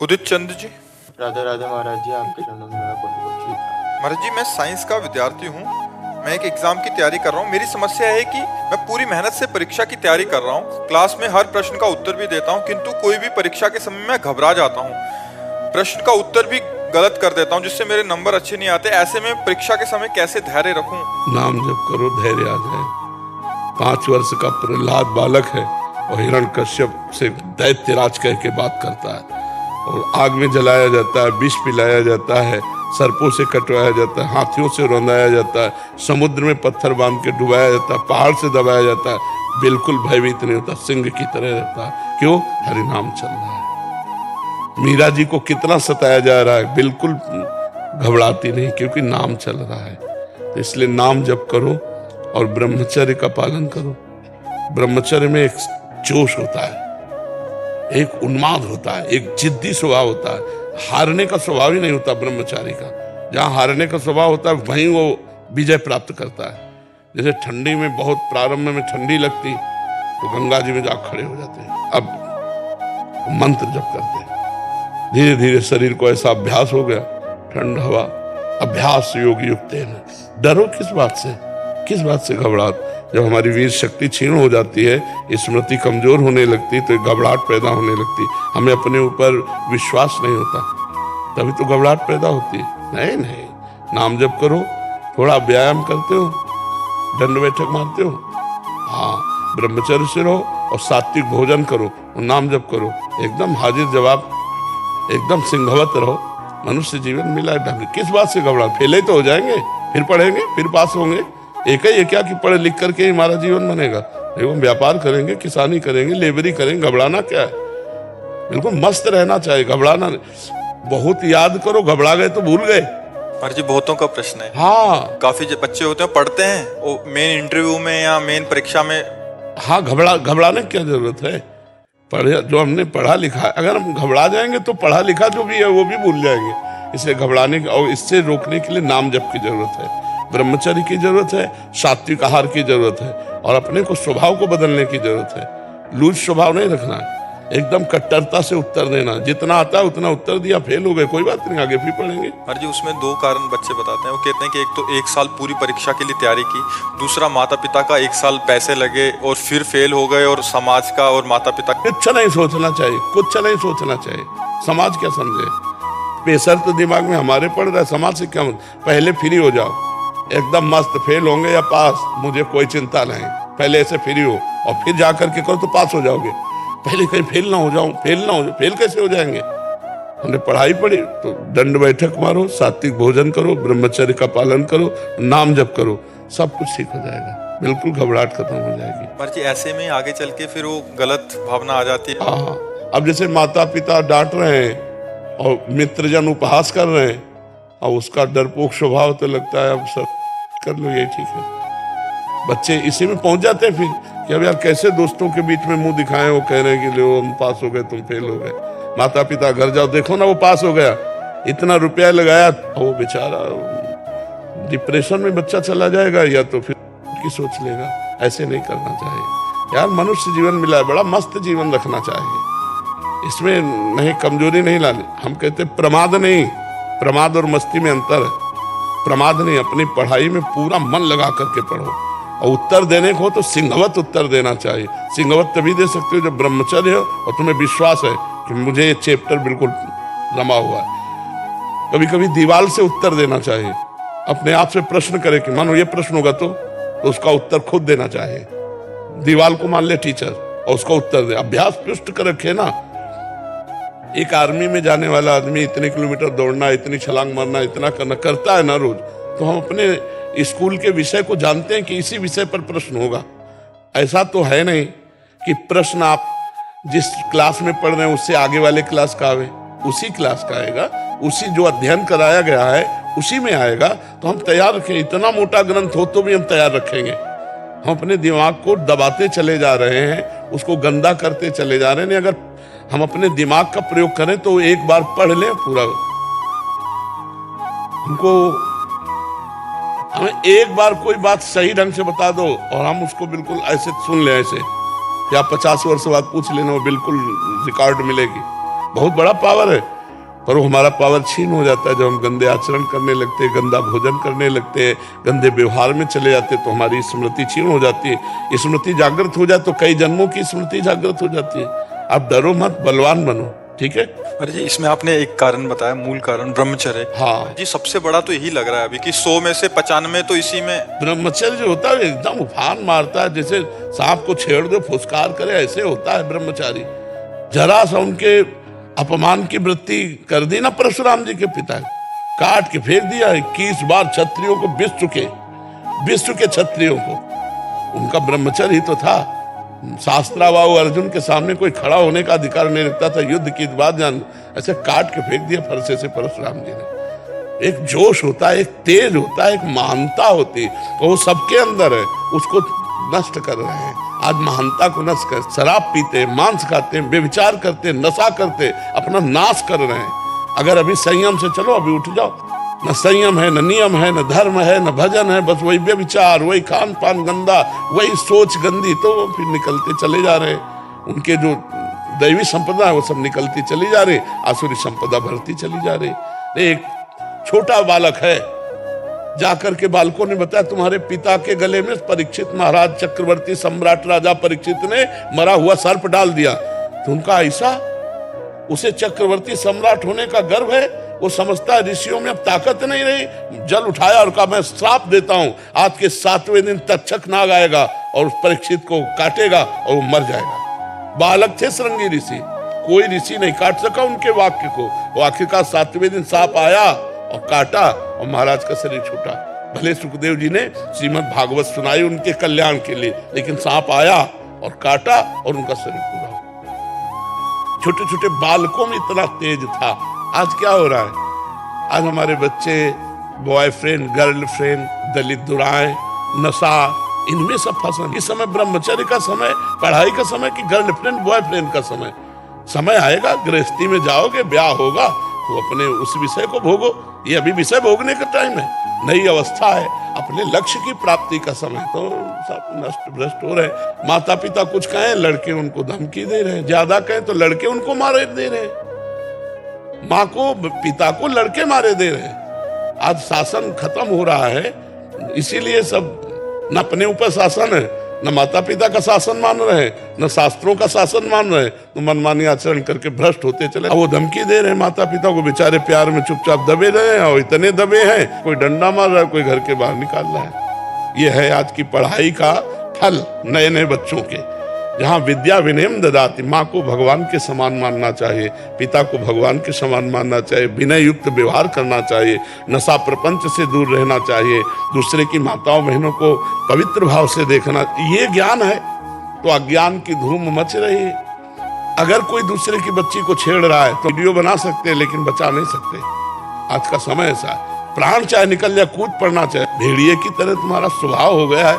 उदित चंद जी। राधे राधे महाराज जी, आपके चरणों में मेरा कोटि कोटि महाराज जी, मैं साइंस का विद्यार्थी हूँ। मैं एक एग्जाम की तैयारी कर रहा हूँ। मेरी समस्या है कि मैं पूरी मेहनत से परीक्षा की तैयारी कर रहा हूँ। क्लास में हर प्रश्न का उत्तर भी देता हूँ, किंतु कोई भी परीक्षा के समय मैं घबरा जाता हूँ। प्रश्न का उत्तर भी गलत कर देता हूँ, जिससे मेरे नंबर अच्छे नहीं आते। ऐसे में परीक्षा के समय कैसे धैर्य रखूं? नाम जप करो, धैर्य आ जाए। 5 वर्ष का प्रहलाद बालक है और हिरण्यकश्यप से दैत्यराज कह के बात करता है, और आग में जलाया जाता है, विष पिलाया जाता है, सर्पों से कटवाया जाता है, हाथियों से रौंदाया जाता है, समुद्र में पत्थर बांध के डुबाया जाता है, पहाड़ से दबाया जाता है, बिल्कुल भयभीत नहीं होता, सिंह की तरह रहता है। क्यों? हरि नाम चल रहा है। मीरा जी को कितना सताया जा रहा है, बिल्कुल घबराती नहीं, क्योंकि नाम चल रहा है। तो इसलिए नाम जप करो और ब्रह्मचर्य का पालन करो। ब्रह्मचर्य में एक जोश होता है, एक उन्माद होता है, एक जिद्दी स्वभाव होता है। हारने का स्वभाव ही नहीं होता ब्रह्मचारी का। जहां हारने का स्वभाव होता है वहीं वो विजय प्राप्त करता है। जैसे ठंडी में बहुत प्रारंभ में ठंडी लगती तो गंगा जी में जा खड़े हो जाते हैं, अब मंत्र जप करते हैं। धीरे धीरे शरीर को ऐसा अभ्यास हो गया, ठंड हवा अभ्यास योग युक्त है। डरो किस बात से, किस बात से घबराहट? जब हमारी वीर शक्ति क्षीण हो जाती है, स्मृति कमजोर होने लगती, तो घबराहट पैदा होने लगती। हमें अपने ऊपर विश्वास नहीं होता, तभी तो घबराहट पैदा होती है। नहीं नहीं, नाम जप करो, थोड़ा व्यायाम करते हो, दंड बैठक मारते हो, हाँ, ब्रह्मचर्य से रहो और सात्विक भोजन करो और नाम जप करो। एकदम हाजिर जवाब, एकदम सिंहवत रहो। मनुष्य जीवन मिला है ढंग, किस बात से घबरा? फेले तो हो जाएंगे, फिर पढ़ेंगे, फिर पास होंगे। एक ही ये क्या कि पढ़ लिख करके ही हमारा जीवन बनेगा? एवं व्यापार करेंगे, किसानी करेंगे, लेबरी करेंगे, घबराना क्या है? बिल्कुल मस्त रहना चाहिए, घबराना नहीं। बहुत याद करो, घबरा गए तो भूल गए। महाराज जी, बहुतों का प्रश्न है। हाँ, काफी जो बच्चे होते हैं पढ़ते हैं, वो मेन इंटरव्यू में या मेन परीक्षा में। हाँ, घबराने की क्या जरूरत है? पढ़े जो हमने पढ़ा लिखा है, अगर हम घबरा जाएंगे तो पढ़ा लिखा जो भी है वो भी भूल जाएंगे। इसलिए घबराने और इससे रोकने के लिए नाम जप की जरूरत है, ब्रह्मचर्य की जरूरत है, सात्विक आहार की जरूरत है, और अपने को स्वभाव को बदलने की जरूरत है। लूज स्वभाव नहीं रखना है, एकदम कट्टरता से उत्तर देना। जितना आता है उतना उत्तर दिया, फेल हो गए, कोई बात नहीं, आगे फिर पढ़ेंगे। महाराज जी, उसमें 2 कारण बच्चे बताते हैं। वो कहते हैं कि एक तो 1 साल पूरी परीक्षा के लिए तैयारी की, दूसरा माता पिता का 1 साल पैसे लगे और फिर फेल हो गए, और समाज का और माता पिता का। कुछ नहीं सोचना चाहिए, कुछ नहीं सोचना चाहिए। समाज क्या समझे? प्रेशर तो दिमाग में हमारे पड़ रहा है, समाज से क्या मतलब? पहले फ्री हो जाओ, एकदम मस्त, फेल होंगे या पास मुझे कोई चिंता नहीं। पहले ऐसे फ्री हो और फिर जाकर के करो तो पास हो जाओगे। पहले कहीं फेल ना हो जाऊं, फेल ना हो जाऊं, फेल कैसे हो जाएंगे? हमने पढ़ाई पढ़ी तो दंड बैठक मारो, सात्विक भोजन करो, ब्रह्मचर्य का पालन करो, नाम जप करो, सब कुछ ठीक हो जाएगा। बिल्कुल घबराहट खत्म हो जाएगी। महाराज जी, ऐसे में आगे चल के फिर वो गलत भावना आ जाती है। हाँ, अब जैसे माता पिता डांट रहे हैं और मित्रजन उपहास कर रहे हैं, और उसका डरपोक स्वभाव, तो लगता है अब सब कर लो, यही ठीक है। बच्चे इसी में पहुंच जाते हैं फिर कि अब यार कैसे दोस्तों के बीच में मुंह दिखाएं, वो कह रहे हैं कि लो हम पास हो गए, तुम फेल हो गए। माता पिता घर जाओ, देखो ना वो पास हो गया, इतना रुपया लगाया, और वो बेचारा डिप्रेशन में बच्चा चला जाएगा, या तो फिर की सोच लेगा। ऐसे नहीं करना चाहिए यार। मनुष्य जीवन मिला है, बड़ा मस्त जीवन रखना चाहिए, इसमें नहीं कमजोरी नहीं लानी। हम कहते प्रमाद नहीं, प्रमाद और मस्ती में अंतर है। प्रमाद नहीं, अपनी पढ़ाई में पूरा मन लगा करके पढ़ो, और उत्तर देने को हो तो सिंहवत उत्तर देना चाहिए। सिंहवत तभी दे सकते हो जब ब्रह्मचर्य हो और तुम्हें विश्वास है कि मुझे ये चैप्टर बिल्कुल रमा हुआ है। कभी कभी दीवार से उत्तर देना चाहिए, अपने आप से प्रश्न करे कि मानो ये प्रश्न होगा तो उसका उत्तर खुद देना चाहिए। दीवार को मान ले टीचर और उसका उत्तर दे, अभ्यास पुष्ट कर रखे ना। एक आर्मी में जाने वाला आदमी इतने किलोमीटर दौड़ना, इतनी छलांग मारना, इतना करना करता है ना रोज, तो हम अपने स्कूल के विषय को जानते हैं कि इसी विषय पर प्रश्न होगा। ऐसा तो है नहीं कि प्रश्न आप जिस क्लास में पढ़ रहे हैं उससे आगे वाले क्लास का आवे, उसी क्लास का आएगा, उसी जो अध्ययन कराया गया है उसी में आएगा। तो हम तैयार रखें, इतना मोटा ग्रंथ हो तो भी हम तैयार रखेंगे। हम अपने दिमाग को दबाते चले जा रहे हैं, उसको गंदा करते चले जा रहे हैं। अगर हम अपने दिमाग का प्रयोग करें तो एक बार पढ़ लें पूरा, हमको हमें एक बार कोई बात सही ढंग से बता दो और हम उसको बिल्कुल ऐसे सुन लें, ऐसे या 50 वर्ष बाद पूछ लेना, वो बिल्कुल रिकॉर्ड मिलेगी। बहुत बड़ा पावर है, पर वो हमारा पावर छीन हो जाता है जब हम गंदे आचरण करने लगते हैं, गंदा भोजन करने लगते हैं, गंदे व्यवहार में चले जाते हैं, तो हमारी स्मृति छीन हो जाती है। स्मृति जागृत हो जाए तो कई जन्मों की स्मृति जागृत हो जाती है। आप डरो मत, बलवान बनो, ठीक है। अरे जी, इसमें आपने एक कारण बताया, मूल कारण ब्रह्मचर्य। हाँ जी, सबसे बड़ा तो यही लग रहा है अभी कि 100 में से 95 तो इसी में। ब्रह्मचर्य जो होता है एकदम उफान मारता है, जैसे सांप को छेड़ दो फुसकार करे, ऐसे होता है ब्रह्मचारी। जरा सा उनके अपमान की वृत्ति कर दी ना परशुराम जी के पिता, काट के फेंक दिया। 21 बार क्षत्रियों को विश्व के क्षत्रियों को, उनका ब्रह्मचर्य ही तो था। शास्त्राबाहु अर्जुन के सामने कोई खड़ा होने का अधिकार नहीं रखता था, युद्ध की बात जान, ऐसे काट के फेंक दिया फरसे से परशुराम जी ने। एक जोश होता है, एक तेज होता है, एक महानता होती है, तो वो सबके अंदर है, उसको नष्ट कर रहे हैं। आज महानता को नष्ट कर, शराब पीते, मांस खाते, व्यभिचार करते, नशा करते, अपना नाश कर रहे हैं। अगर अभी संयम से चलो, अभी उठ जाओ। न संयम है, न नियम है, न धर्म है, न भजन है, बस वही व्यभिचार, वही खान पान गंदा, वही सोच गंदी, तो फिर निकलते चले जा रहे। उनके जो दैवी संपदा है वो सब निकलती चली जा रही, आसुरी संपदा बढ़ती चली जा रही। एक छोटा बालक है, जाकर के बालकों ने बताया तुम्हारे पिता के गले में परीक्षित महाराज चक्रवर्ती सम्राट राजा परीक्षित ने मरा हुआ सर्प डाल दिया। तो उनका ऐसा, उसे चक्रवर्ती सम्राट होने का गर्व है, वो समझता है ऋषियों में अब ताकत नहीं रही। जल उठाया और कहा मैं श्राप देता हूं, आज के 7वें दिन तक्षक नाग आएगा और उस परीक्षित को काटेगा और वो मर जाएगा। बालक थे श्रृंगी ऋषि, कोई ऋषि नहीं काट सका उनके वाक्य को। वो आखिरकार 7वें दिन सांप आया और काटा और महाराज का शरीर छूटा। भले सुखदेव जी ने श्रीमद् भागवत सुनाई उनके कल्याण के लिए, लेकिन सांप आया और काटा और उनका शरीर पूरा। छोटे छोटे बालकों में इतना तेज था। आज क्या हो रहा है? आज हमारे बच्चे बॉयफ्रेंड, गर्लफ्रेंड, दलित दुराएं, नशा, इनमें सब फंसा। इस समय ब्रह्मचर्य का समय, पढ़ाई का समय कि गर्लफ्रेंड बॉयफ्रेंड का समय? समय आएगा, गृहस्थी में जाओगे, ब्याह होगा, तो अपने उस विषय को भोगो। ये अभी विषय भोगने का टाइम है, नई अवस्था है, अपने लक्ष्य की प्राप्ति का समय। तो सब नष्ट भ्रष्ट हो रहे। माता पिता कुछ कहें, लड़के उनको धमकी दे रहे हैं, ज्यादा कहें तो लड़के उनको मारे दे रहे हैं, माँ को पिता को लड़के मारे दे रहे हैं। आज शासन खत्म हो रहा है, इसीलिए सब न अपने ऊपर शासन है, न माता पिता का शासन मान रहे हैं, न शास्त्रों का शासन मान रहे हैं, तो मनमानी आचरण करके भ्रष्ट होते चले। वो धमकी दे रहे हैं माता पिता को, बेचारे प्यार में चुपचाप दबे रहे हैं, और इतने दबे हैं, कोई डंडा मार रहा है, कोई घर के बाहर निकाल रहा है। ये है आज की पढ़ाई का फल नए नए बच्चों के, जहाँ विद्या विनयम ददाति। माँ को भगवान के समान मानना चाहिए, पिता को भगवान के समान मानना चाहिए, विनय युक्त व्यवहार करना चाहिए, नशा प्रपंच से दूर रहना चाहिए, दूसरे की माताओं बहनों को पवित्र भाव से देखना। ये ज्ञान है, तो अज्ञान की धूम मच रही है। अगर कोई दूसरे की बच्ची को छेड़ रहा है तो वीडियो बना सकते हैं, लेकिन बचा नहीं सकते। आज का समय ऐसा है, प्राण चाहे निकल जाए, कूद पड़ना चाहे। भेड़िए की तरह तुम्हारा स्वभाव हो गया है।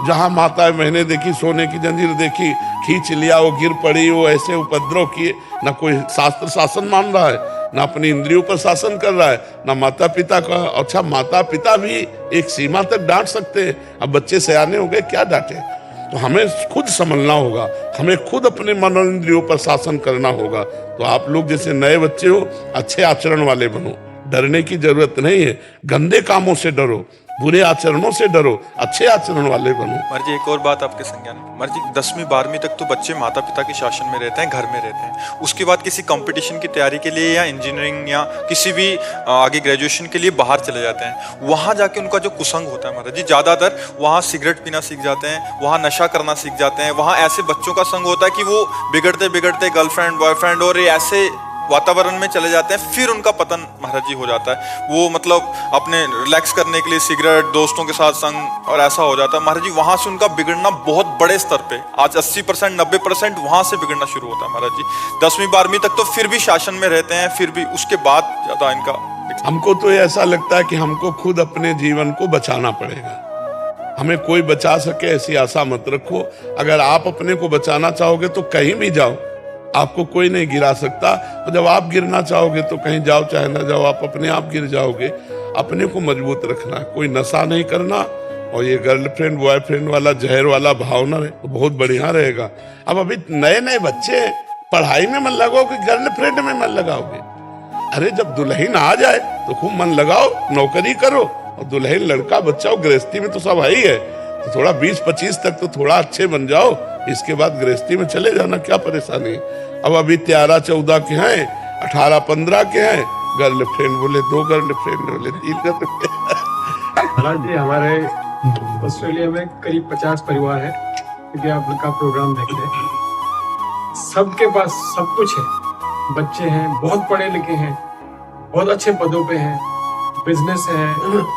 जहां माता मैंने देखी, सोने की जंजीर देखी, खींच लिया, वो गिर पड़ी, वो ऐसे उपद्रव किए। ना कोई शास्त्र शासन मान रहा है, ना अपनी इंद्रियों पर शासन कर रहा है, ना माता पिता का। अच्छा, माता पिता भी एक सीमा तक डांट सकते हैं, अब बच्चे सयाने हो गए, क्या डांटे? तो हमें खुद समझना होगा, हमें खुद अपने मन और इंद्रियों पर शासन करना होगा। तो आप लोग जैसे नए बच्चे हो, अच्छे आचरण वाले बनो, डरने की जरूरत नहीं है। गंदे कामों से डरो, बुरे आचरणों से डरो, अच्छे आचरण वाले बनो। मर्जी एक और बात आपके संज्ञान में, मर्जी 10वीं 12वीं तक तो बच्चे माता पिता के शासन में रहते हैं, घर में रहते हैं। उसके बाद किसी कंपटीशन की तैयारी के लिए या इंजीनियरिंग या किसी भी आगे ग्रेजुएशन के लिए बाहर चले जाते हैं। वहां जाके उनका जो कुसंग होता है महाराज जी, ज्यादातर वहां सिगरेट पीना सीख जाते हैं, वहां नशा करना सीख जाते हैं। वहां ऐसे बच्चों का संग होता है कि वो बिगड़ते बिगड़ते गर्लफ्रेंड बॉयफ्रेंड और ऐसे वातावरण में चले जाते हैं, फिर उनका पतन महाराज जी हो जाता है। वो मतलब अपने रिलैक्स करने के लिए सिगरेट, दोस्तों के साथ संग, और ऐसा हो जाता है महाराज जी। वहां से उनका बिगड़ना बहुत बड़े स्तर पे, आज 80% 90% वहां से बिगड़ना शुरू होता है महाराज जी। 10वीं 12वीं तक तो फिर भी शासन में रहते हैं, फिर भी उसके बाद ज्यादा इनका। हमको तो ऐसा लगता है कि हमको खुद अपने जीवन को बचाना पड़ेगा। हमें कोई बचा सके ऐसी आशा मत रखो। अगर आप अपने को बचाना चाहोगे तो कहीं भी जाओ, आपको कोई नहीं गिरा सकता। और जब आप गिरना चाहोगे तो कहीं जाओ चाहे ना जाओ, आप अपने आप गिर जाओगे। अपने को मजबूत रखना है, कोई नशा नहीं करना, और ये गर्लफ्रेंड बॉयफ्रेंड वाला जहर वाला भावना है तो बहुत बढ़िया रहेगा। अब अभी नए नए बच्चे पढ़ाई में मन लगाओ कि गर्लफ्रेंड में मन लगाओगे? अरे जब दुल्हन आ जाए तो खूब मन लगाओ, नौकरी करो, और दुल्हन लड़का बच्चा हो, गृहस्थी में तो सब है ही है, तो थोड़ा 20-25 तक तो थोड़ा अच्छे बन जाओ, इसके बाद गृहस्थी में चले जाना, क्या परेशानी। अब अभी 13-14 के हैं, 18-15 के हैं, गर्लफ्रेंड बोले 2 गर्लफ्रेंड बोले 3 गर्लफ्रेंड। हालांकि हमारे ऑस्ट्रेलिया में करीब 50 परिवार है, क्योंकि आप लोग का प्रोग्राम देखते हैं, सबके पास सब कुछ है, बच्चे हैं, बहुत पढ़े लिखे हैं, बहुत अच्छे पदों पे हैं, बिजनेस है,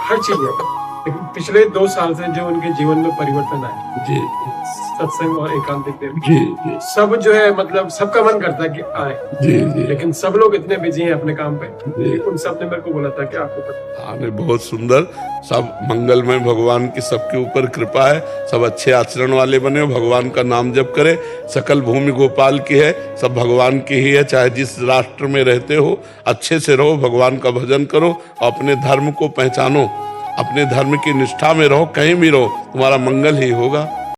हर चीज है। लेकिन पिछले 2 साल से जो उनके जीवन में परिवर्तन आया, जी सत्संग और एकांतिक देव, जी जी सब जो है मतलब सबका मन करता है कि आए, जी जी। लेकिन सब लोग इतने बिजी हैं अपने काम पे कि उन सब ने मेरे को बोला था कि आपको पता। हाँ, नहीं, बहुत सुंदर, सब मंगलमय, भगवान की सबके ऊपर कृपा है, सब अच्छे आचरण वाले बने हो, भगवान का नाम जप करे, सकल भूमि गोपाल की है, सब भगवान की ही है, चाहे जिस राष्ट्र में रहते हो अच्छे से रहो, भगवान का भजन करो, अपने धर्म को पहचानो, अपने धर्म की निष्ठा में रहो, कहीं भी रहो, तुम्हारा मंगल ही होगा।